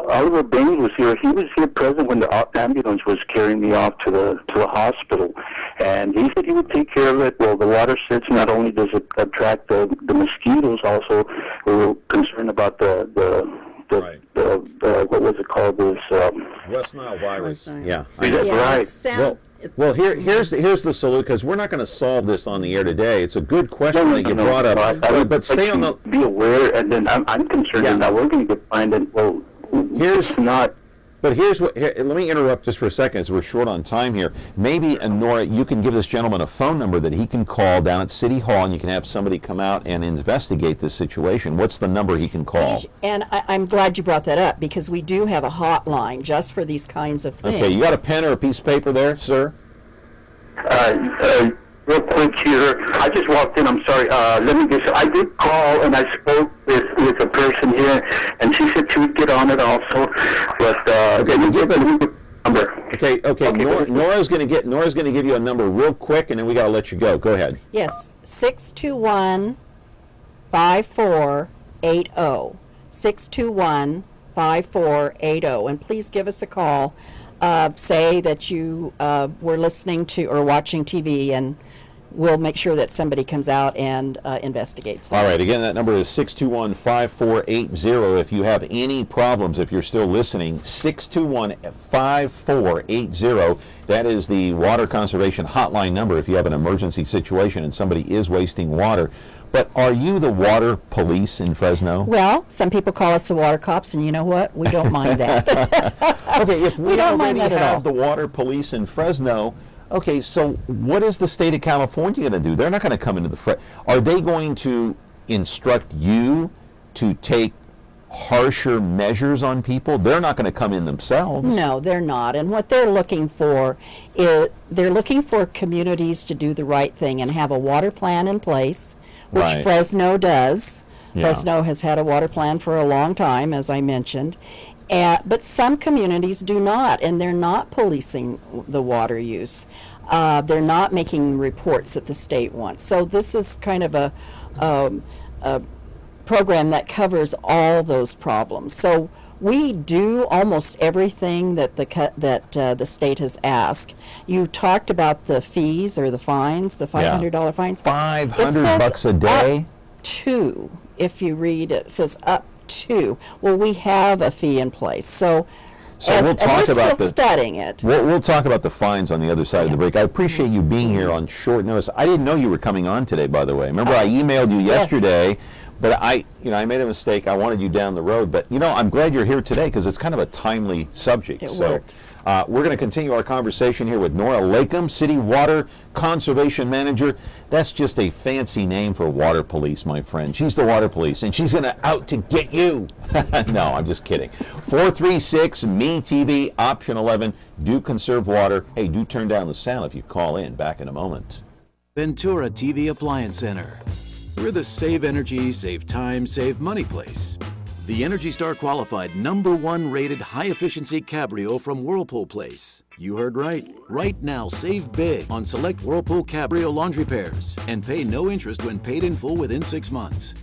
Oliver Baines was here. He was here present when the ambulance was carrying me off to the hospital. And he said he would take care of it. Well, the water sits, not only does it attract the mosquitoes, also we were concerned about the what was it called, this West Nile virus. Yeah, right. Well, here's the solution, because we're not going to solve this on the air today. It's a good question that you brought up, but stay on the. Be aware, and then I'm concerned that we're going to get fined. And well, here's not. But here's what. Let me interrupt just for a second, as we're short on time here. Maybe, Nora, you can give this gentleman a phone number that he can call down at City Hall, and you can have somebody come out and investigate this situation. What's the number he can call? And I'm glad you brought that up, because we do have a hotline just for these kinds of things. Okay, you got a pen or a piece of paper there, sir? Real quick here, I just walked in. I'm sorry. I did call, and I spoke with a person here, and she said she would get on it also. But okay, give it a number. Okay. Nora's going to give you a number real quick, and then we got to let you go. Go ahead. Yes, 621-5480. 621-5480, and please give us a call. Say that you were listening to or watching TV, and we'll make sure that somebody comes out and investigates that. All right, again, that number is 621-5480. If you have any problems, if you're still listening, 621-5480. That is the water conservation hotline number if you have an emergency situation and somebody is wasting water. But are you the water police in Fresno? Well, some people call us the water cops, and you know what? We don't mind that. Okay, if we don't mind already that at all. have the water police in Fresno, okay, so what is the state of California going to do? They're not going to come into the Are they going to instruct you to take harsher measures on people? They're not going to come in themselves. No, they're not. And what they're looking for is they're looking for communities to do the right thing and have a water plan in place, which Right. Fresno does. Yeah. Fresno has had a water plan for a long time, as I mentioned. But some communities do not, and they're not policing the water use. They're not making reports that the state wants. So this is kind of a program that covers all those problems. So we do almost everything that the state has asked. You talked about the fees or the fines, the $500 fines. $500 a day? Up to, if you read it says up to. Well, we have a fee in place. So we'll talk about still studying it. We'll talk about the fines on the other side of the break. I appreciate you being here on short notice. I didn't know you were coming on today, by the way. Remember, I emailed you yesterday, but I made a mistake. I wanted you down the road, but I'm glad you're here today because it's kind of a timely subject. It works. We're going to continue our conversation here with Nora Laikam, City Water Conservation Manager. That's just a fancy name for water police, my friend. She's the water police, and she's out to get you. No, I'm just kidding. 436-MeTV, option 11. Do conserve water. Hey, do turn down the sound if you call in. Back in a moment. Ventura TV Appliance Center. We're the save energy, save time, save money place. The Energy Star qualified #1 rated high-efficiency Cabrio from Whirlpool Place. You heard right. Right now, save big on select Whirlpool Cabrio laundry pairs and pay no interest when paid in full within 6 months.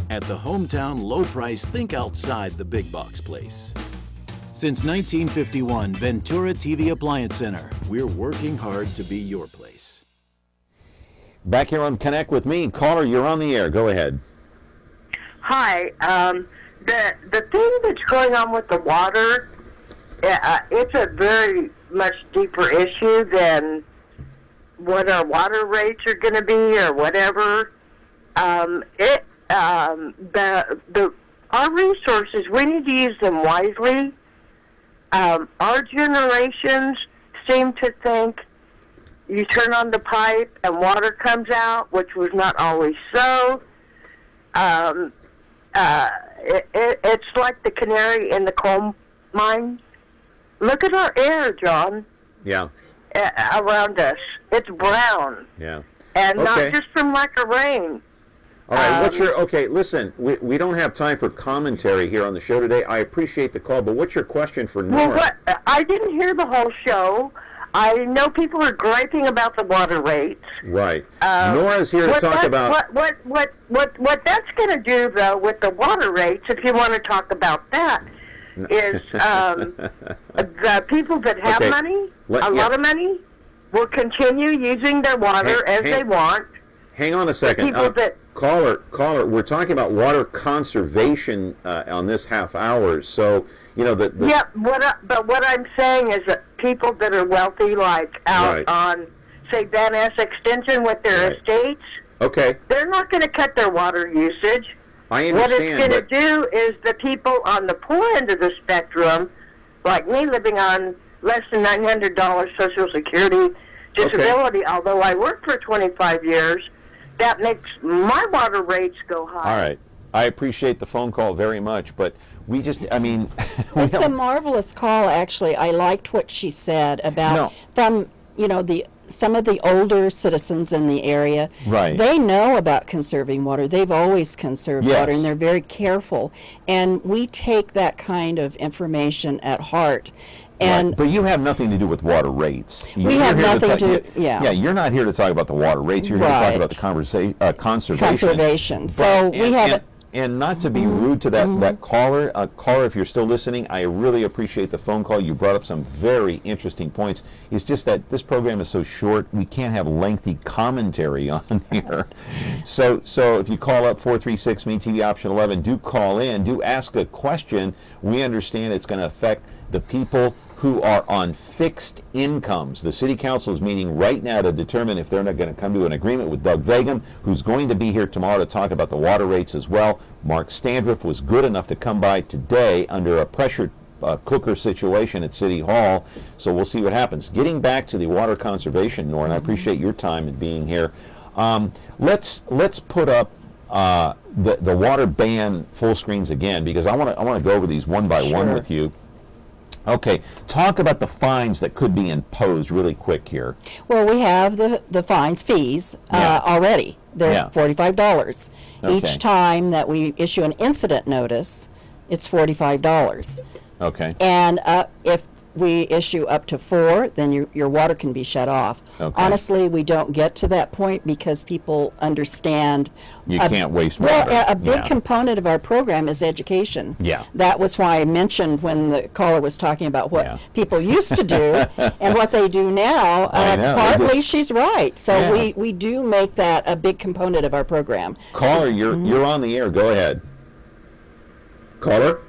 At the hometown low price, think outside the big box place. Since 1951, Ventura TV Appliance Center. We're working hard to be your place. Back here on Connect with Me. Caller, you're on the air. Go ahead. Hi. The thing that's going on with the water, it's a very much deeper issue than what our water rates are going to be or whatever. Our resources, we need to use them wisely. Our generations seem to think you turn on the pipe and water comes out, which was not always so. It's like the canary in the coal mine. Look at our air, John. Yeah. Around us. It's brown. Yeah. And Okay. not just from lack of rain. All right, okay, listen, we don't have time for commentary here on the show today. I appreciate the call, but what's your question for Nora? Well, I didn't hear the whole show. I know people are griping about the water rates. Right. Nora's here to talk about... What that's going to do, though, with the water rates, if you want to talk about that, is the people that have money, a lot of money, will continue using their water as they want. Hang on a second. Caller, we're talking about water conservation on this half hour, so, you know, but what I'm saying is that people that are wealthy, like out on, say, Van Ness Extension with their estates, they're not going to cut their water usage. I What it's understand, going to do is the people on the poor end of the spectrum, like me living on less than $900 Social Security disability, although I worked for 25 years, that makes my water rates go high. All right. I appreciate the phone call very much, but we just, I mean... It's a marvelous call, actually. I liked what she said about, from, you know, some of the older citizens in the area. Right. They know about conserving water. They've always conserved water, and they're very careful. And we take that kind of information at heart. And But you have nothing to do with water rates. We have nothing to, Yeah, you're not here to talk about the water rates. You're here to talk about the conservation. Conservation. So we have... And not to be rude to that caller, if you're still listening, I really appreciate the phone call. You brought up some very interesting points. It's just that this program is so short, we can't have lengthy commentary on here. So if you call up 436 MeTV option 11, do call in, do ask a question. We understand it's going to affect the people who are on fixed incomes. The City Council is meeting right now to determine if they're not going to come to an agreement with Doug Vagum, who's going to be here tomorrow to talk about the water rates as well. Mark Standriff was good enough to come by today under a pressure cooker situation at City Hall, so we'll see what happens. Getting back to the water conservation, Nora, and I appreciate your time in being here. Let's put up the water ban full screens again, because I want to go over these one by one with you. Okay, talk about the fines that could be imposed really quick here. Well, we have the fines, fees already. They're $45. Each time that we issue an incident notice, it's $45. Okay. And if we issue up to 4, then your water can be shut off. Okay. Honestly, we don't get to that point because people understand. You can't waste water. Well, a big component of our program is education. Yeah. That was why I mentioned when the caller was talking about what people used to do and what they do now. Partly she's right. So we do make that a big component of our program. Caller, you're on the air. Go ahead. Caller?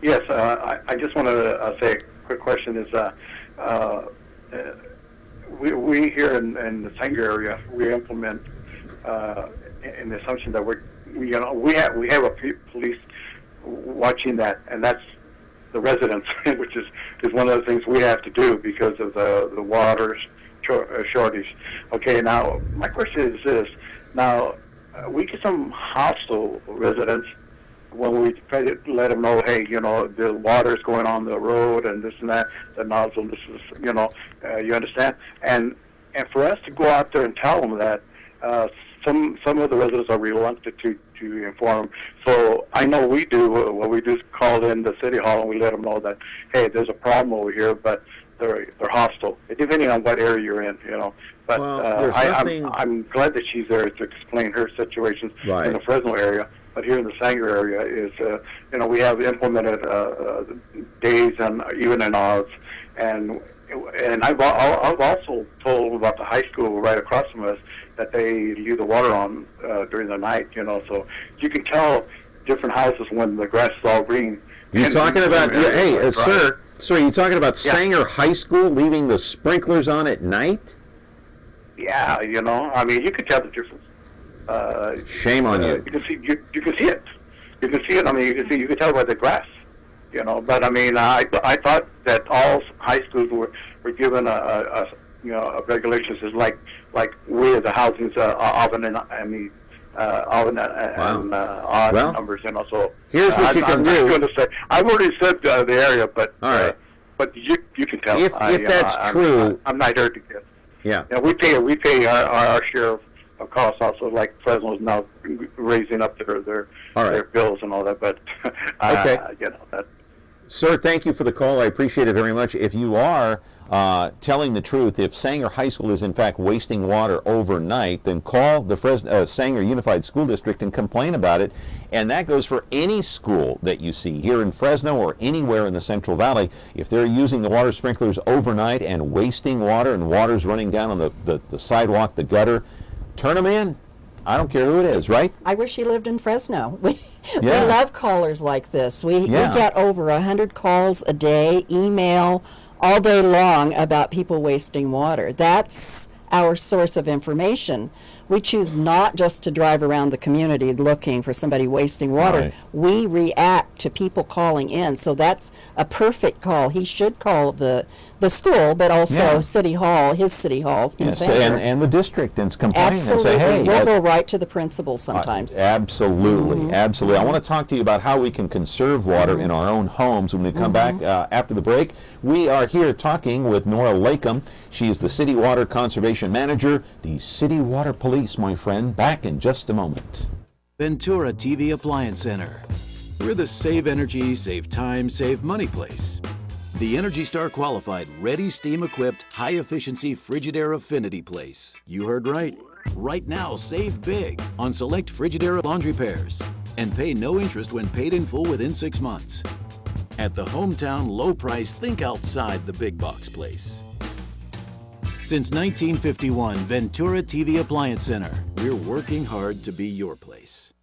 Yes, I just want to say a quick question. Is we here in the Sanger area, we implement in the assumption that we have a police watching that, and that's the residents, which is one of the things we have to do because of the water shortage. Okay, now my question is this: now we get some hostile residents when we try to let them know, hey, you know, the water's going on the road and this and that, the nozzle, this is, you know, you understand? And for us to go out there and tell them that some of the residents are reluctant to inform. So I know we do. What we do is call in the city hall and we let them know that, hey, there's a problem over here, but they're hostile, depending on what area you're in, you know. But I'm glad that she's there to explain her situations in the Fresno area. But here in the Sanger area is, you know, we have implemented days and even and odds, and I've also told about the high school right across from us that they leave the water on during the night, you know, so you can tell different houses when the grass is all green. You're talking about, sir, are you talking about Sanger High School leaving the sprinklers on at night? Yeah, you know, I mean, you can tell the difference. Shame on you. You can see it. You can see it. I mean, you can tell by the grass. You know, but I mean, I thought that all high schools were given a regulations is like where the housing's odd numbers. You know, so here's what you can do. Going to say, I've already said the area, but all right. But you can tell. If that's true, I'm not here to get. Yeah. We pay our share of costs also, like Fresno's now raising up their bills and all that, but okay. You know that. Sir, thank you for the call. I appreciate it very much. If you are telling the truth, if Sanger High School is in fact wasting water overnight, then call the Sanger Unified School District and complain about it. And that goes for any school that you see here in Fresno or anywhere in the Central Valley. If they're using the water sprinklers overnight and wasting water and water's running down on the sidewalk, the gutter, turn them in. I don't care who it is, right? I wish he lived in Fresno. We love callers like this. We get over 100 calls a day, email, all day long about people wasting water. That's our source of information. We choose not just to drive around the community looking for somebody wasting water. Right. We react to people calling in. So that's a perfect call. He should call the school, but also City Hall, his City Hall in Sanger. And the district and complain Absolutely. and say, hey. We'll go right to the principal sometimes. Absolutely, absolutely. I want to talk to you about how we can conserve water in our own homes when we come back after the break. We are here talking with Nora Laikam. She is the City Water Conservation Manager, the City Water Police, my friend. Back in just a moment. Ventura TV Appliance Center. We're the save energy, save time, save money place. The Energy Star qualified, ready steam equipped, high efficiency Frigidaire affinity place. You heard right. Right now, save big on select Frigidaire laundry pairs and pay no interest when paid in full within 6 months. At the hometown low price, think outside the big box place. Since 1951, Ventura TV Appliance Center. We're working hard to be your place.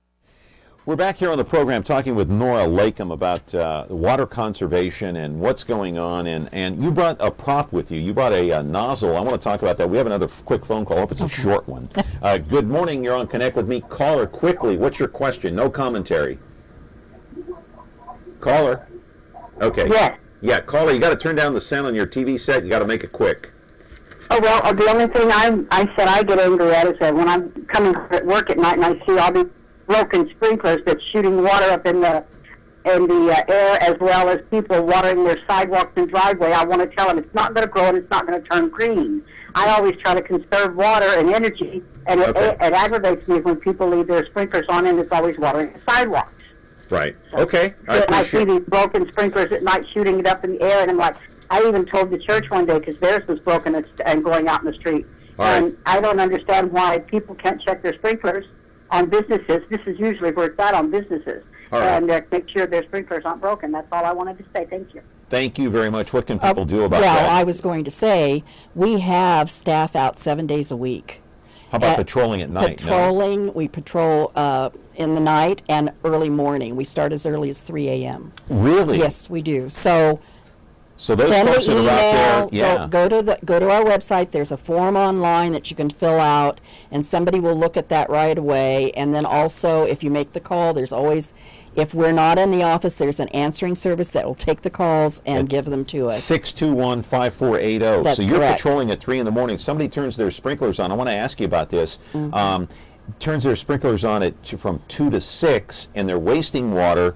We're back here on the program talking with Nora Laikam about water conservation and what's going on. And you brought a prop with you. You brought a nozzle. I want to talk about that. We have another quick phone call. I hope it's a short one. Good morning. You're on Connect with Me. Caller, quickly. What's your question? No commentary. Caller. Okay. Yes. Yeah, caller, you got to turn down the sound on your TV set. You got to make it quick. Oh, well, the only thing I said I get angry at is that when I'm coming at work at night and I see all these broken sprinklers that's shooting water up in the air, as well as people watering their sidewalks and driveway, I want to tell them it's not going to grow and it's not going to turn green. I always try to conserve water and energy, and it aggravates me when people leave their sprinklers on and it's always watering the sidewalks. Right. Okay. I see these broken sprinklers at night shooting it up in the air, and I'm like, I even told the church one day because theirs was broken and going out in the street. And I don't understand why people can't check their sprinklers on businesses. This is usually where it's at, on businesses. And make sure their sprinklers aren't broken. That's all I wanted to say. Thank you. Thank you very much. What can people do about that? Well, I was going to say, we have staff out 7 days a week. How about patrolling at night? Patrolling, we patrol in the night and early morning. We start as early as 3 a.m. Really? Yes, we do. So those send folks an that are out email, there, go to our website. There's a form online that you can fill out, and somebody will look at that right away. And then also, if you make the call, there's always, if we're not in the office, there's an answering service that will take the calls and give them to us. 621-5480. That's so you're correct. patrolling at 3 in the morning. Somebody turns their sprinklers on. I want to ask you about this. Turns their sprinklers on from 2 to 6, and they're wasting water.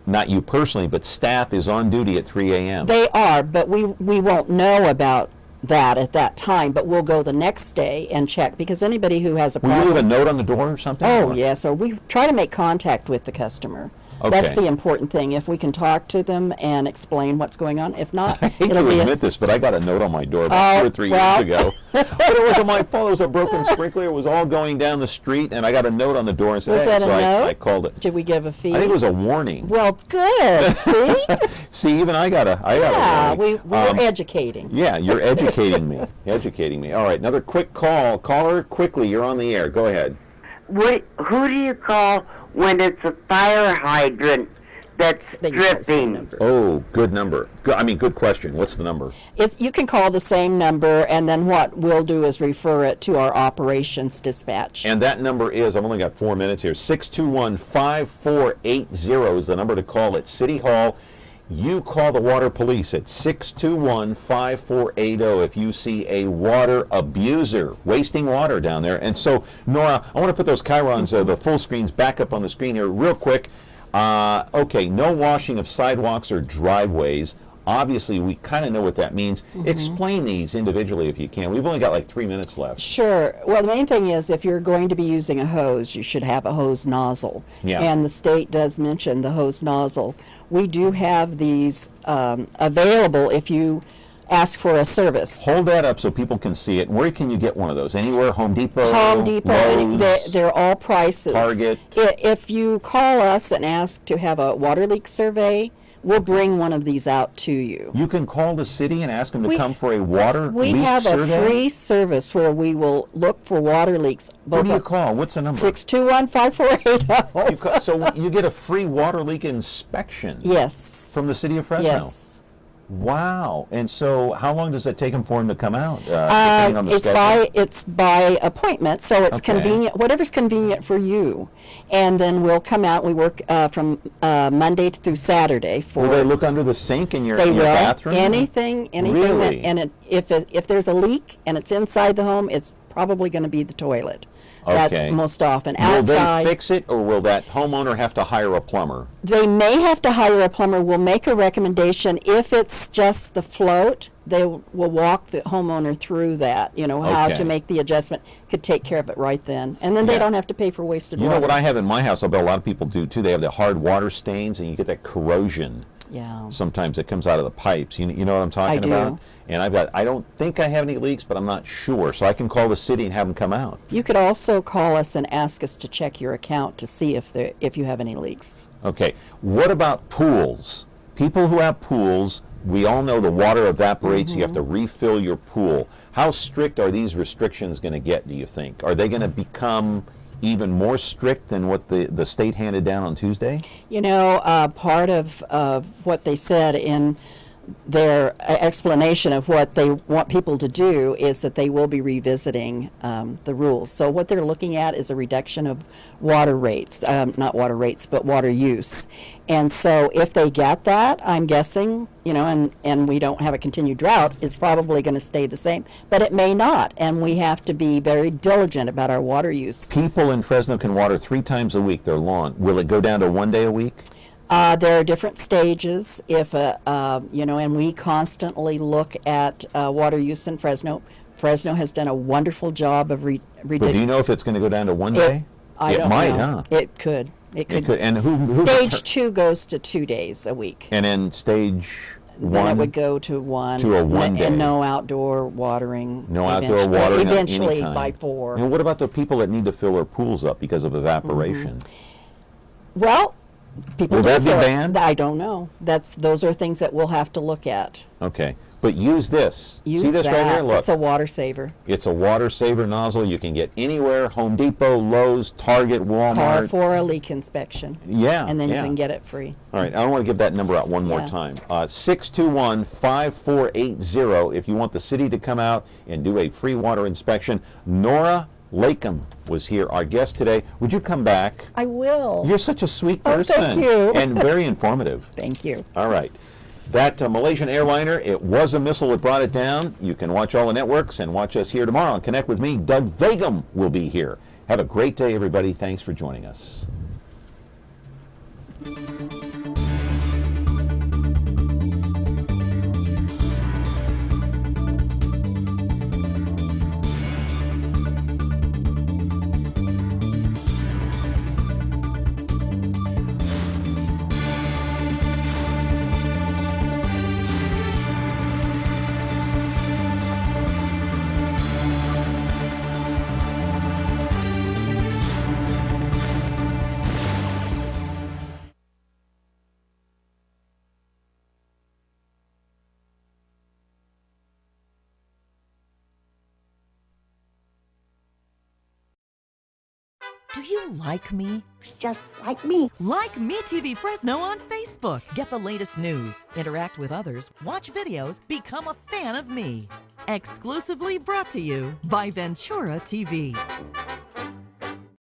Not you personally, but staff is on duty at 3 a.m. They are, but we won't know about that at that time, but we'll go the next day and check, because anybody who has a Will problem... you leave a note on the door or something? Oh, or? yes, or we try to make contact with the customer. Okay. That's the important thing. If we can talk to them and explain what's going on. If not, I hate it'll to be admit this, but I got a note on my door about 2 or 3 years ago. But it wasn't my fault. It was a broken sprinkler. It was all going down the street, and I got a note on the door and said, Was hey, that so a note? I called it. Did we give a fee? I think it was a warning. Well, good. See? See, even I got a warning. We're educating. Yeah, you're educating me. Educating me. All right, another quick call. Caller, quickly, you're on the air. Go ahead. Who do you call when it's a fire hydrant that's dripping? Oh, good number. Good question. What's the number? You can call the same number, and then what we'll do is refer it to our operations dispatch. And that number is, I've only got 4 minutes here, 621-5480 is the number to call at City Hall. You call the water police at 621-5480 if you see a water abuser wasting water down there. And so, Nora, I want to put those chyrons, the full screens, back up on the screen here real quick. Okay, no washing of sidewalks or driveways. Obviously, we kind of know what that means. Explain these individually if you can. We've only got like 3 minutes left. Sure. Well, the main thing is if you're going to be using a hose, you should have a hose nozzle. Yeah. And the state does mention the hose nozzle. We do have these available if you ask for a service. Hold that up so people can see it. Where can you get one of those? Anywhere? Home Depot? Lowe's, they're all prices. Target? If you call us and ask to have a water leak survey, we'll bring one of these out to you. You can call the city and ask them to come for a water leak survey? We have a free service where we will look for water leaks. What do you call? What's the number? 621-5480. So you get a free water leak inspection? Yes. From the city of Fresno? Yes. Wow. And so how long does it take them for him to come out? Depending on the schedule? It's by appointment, so it's convenient, whatever's convenient for you. And then we'll come out. We work from Monday through Saturday. Will they look under the sink in your bathroom? Anything. Really? If there's a leak and it's inside the home, it's probably going to be the toilet. Okay. Most often. Will Outside, they fix it, or will that homeowner have to hire a plumber? They may have to hire a plumber. We'll make a recommendation. If it's just the float, they will walk the homeowner through that, how to make the adjustment. Could take care of it right then. And then they don't have to pay for wasted water. You know what I have in my house, I bet a lot of people do too, they have the hard water stains, and you get that corrosion. Yeah. Sometimes it comes out of the pipes. You know what I'm talking about? And I don't think I have any leaks, but I'm not sure. So I can call the city and have them come out. You could also call us and ask us to check your account to see if you have any leaks. Okay. What about pools? People who have pools, we all know the water evaporates. You have to refill your pool. How strict are these restrictions going to get, do you think? Are they going to become even more strict than what the state handed down on Tuesday? Part of what they said in their explanation of what they want people to do is that they will be revisiting the rules. So what they're looking at is a reduction of water rates, not water rates, but water use. And so if they get that, I'm guessing, and we don't have a continued drought, it's probably going to stay the same. But it may not, and we have to be very diligent about our water use. People in Fresno can water 3 times a week their lawn. Will it go down to 1 day a week? There are different stages. And we constantly look at water use in Fresno. Fresno has done a wonderful job of But do you know if it's going to go down to 1 day? I don't might, know. Huh? It could. It could. And who Stage 2 goes to 2 days a week. And then stage 1? Then it would go to 1. To a 1 day. And no outdoor watering. No outdoor watering eventually anytime. by 4. And what about the people that need to fill their pools up because of evaporation? Well, people will that be banned? I don't know. Those are things that we'll have to look at. Okay. But use this. See this right here? Look. It's a water saver. It's a water saver nozzle. You can get anywhere: Home Depot, Lowe's, Target, Walmart. Call for a leak inspection. Yeah. And then you can get it free. All right. I want to give that number out one more time. 621-5480 if you want the city to come out and do a free water inspection. Nora Laikam was here, our guest today. Would you come back? I will. You're such a sweet person. Thank you. And very informative. Thank you. All right. That Malaysian airliner, it was a missile that brought it down. You can watch all the networks and watch us here tomorrow on Connect with Me. Doug Vagum will be here. Have a great day, everybody. Thanks for joining us. Do you like me? Just like me. Like MeTV Fresno on Facebook. Get the latest news, interact with others, watch videos, become a fan of me. Exclusively brought to you by Ventura TV.